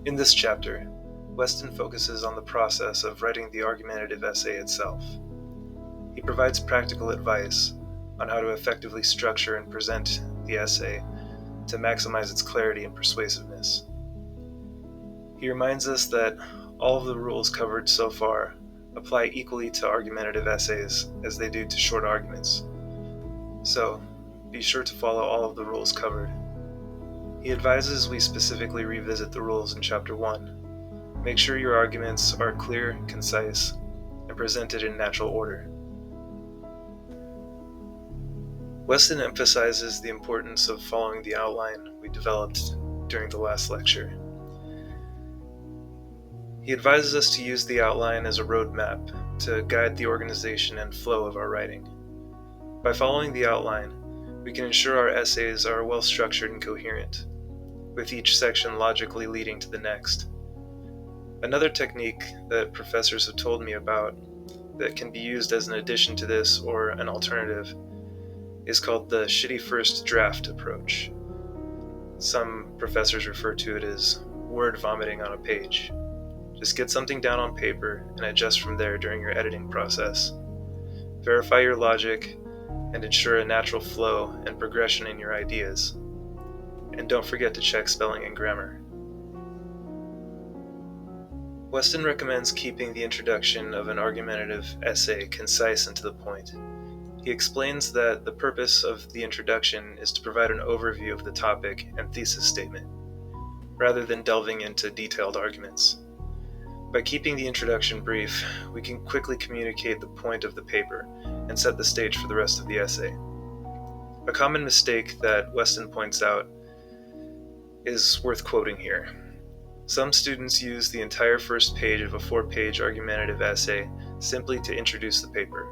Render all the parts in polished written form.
In this chapter, Weston focuses on the process of writing the argumentative essay itself. He provides practical advice on how to effectively structure and present the essay to maximize its clarity and persuasiveness. He reminds us that all of the rules covered so far apply equally to argumentative essays as they do to short arguments. So, be sure to follow all of the rules covered. He advises we specifically revisit the rules in Chapter 1. Make sure your arguments are clear, concise, and presented in natural order. Weston emphasizes the importance of following the outline we developed during the last lecture. He advises us to use the outline as a roadmap to guide the organization and flow of our writing. By following the outline, we can ensure our essays are well structured and coherent, with each section logically leading to the next. Another technique that professors have told me about that can be used as an addition to this or an alternative is called the shitty first draft approach. Some professors refer to it as word vomiting on a page. Just get something down on paper and adjust from there during your editing process. Verify your logic and ensure a natural flow and progression in your ideas. And don't forget to check spelling and grammar. Weston recommends keeping the introduction of an argumentative essay concise and to the point. He explains that the purpose of the introduction is to provide an overview of the topic and thesis statement, rather than delving into detailed arguments. By keeping the introduction brief, we can quickly communicate the point of the paper and set the stage for the rest of the essay. A common mistake that Weston points out is worth quoting here. Some students use the entire first page of a 4-page argumentative essay simply to introduce the paper,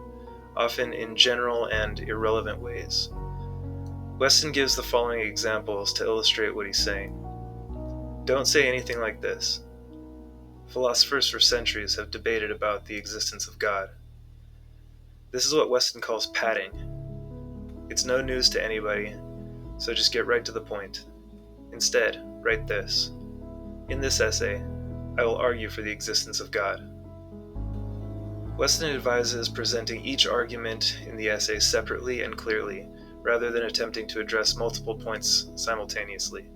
often in general and irrelevant ways. Weston gives the following examples to illustrate what he's saying. Don't say anything like this. Philosophers for centuries have debated about the existence of God. This is what Weston calls padding. It's no news to anybody, so just get right to the point. Instead, write this. In this essay, I will argue for the existence of God. Weston advises presenting each argument in the essay separately and clearly, rather than attempting to address multiple points simultaneously.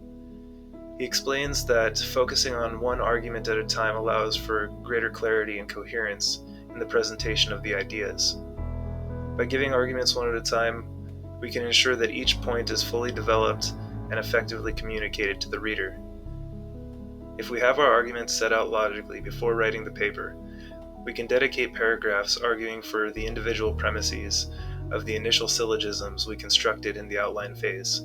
He explains that focusing on one argument at a time allows for greater clarity and coherence in the presentation of the ideas. By giving arguments one at a time, we can ensure that each point is fully developed and effectively communicated to the reader. If we have our arguments set out logically before writing the paper, we can dedicate paragraphs arguing for the individual premises of the initial syllogisms we constructed in the outline phase.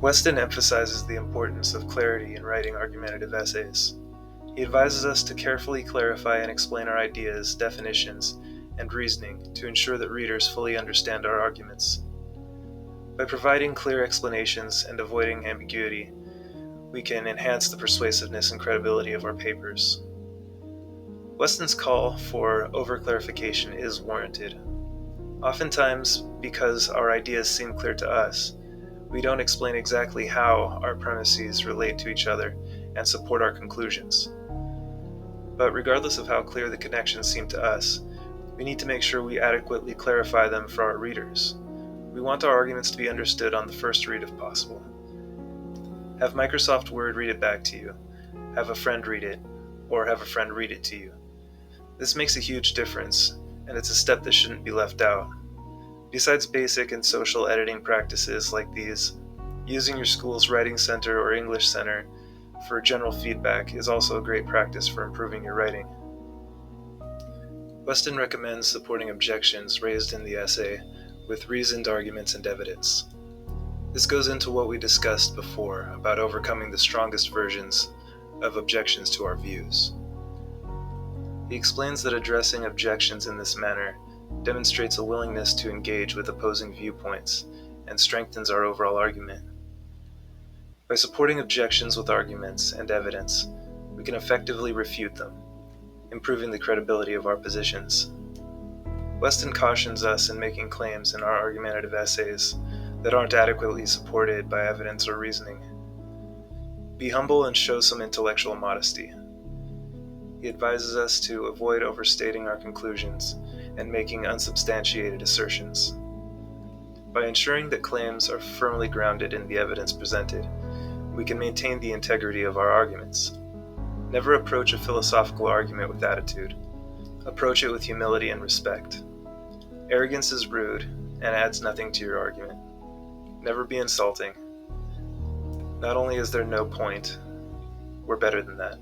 Weston emphasizes the importance of clarity in writing argumentative essays. He advises us to carefully clarify and explain our ideas, definitions, and reasoning to ensure that readers fully understand our arguments. By providing clear explanations and avoiding ambiguity, we can enhance the persuasiveness and credibility of our papers. Weston's call for over-clarification is warranted. Oftentimes, because our ideas seem clear to us, we don't explain exactly how our premises relate to each other and support our conclusions. But regardless of how clear the connections seem to us, we need to make sure we adequately clarify them for our readers. We want our arguments to be understood on the first read if possible. Have Microsoft Word read it back to you, have a friend read it, or have a friend read it to you. This makes a huge difference, and it's a step that shouldn't be left out. Besides basic and social editing practices like these, using your school's Writing Center or English Center for general feedback is also a great practice for improving your writing. Weston recommends supporting objections raised in the essay with reasoned arguments and evidence. This goes into what we discussed before about overcoming the strongest versions of objections to our views. He explains that addressing objections in this manner demonstrates a willingness to engage with opposing viewpoints and strengthens our overall argument. By supporting objections with arguments and evidence, we can effectively refute them, improving the credibility of our positions. Weston cautions us in making claims in our argumentative essays that aren't adequately supported by evidence or reasoning. Be humble and show some intellectual modesty. He advises us to avoid overstating our conclusions and making unsubstantiated assertions. By ensuring that claims are firmly grounded in the evidence presented, we can maintain the integrity of our arguments. Never approach a philosophical argument with attitude. Approach it with humility and respect. Arrogance is rude and adds nothing to your argument. Never be insulting. Not only is there no point, we're better than that.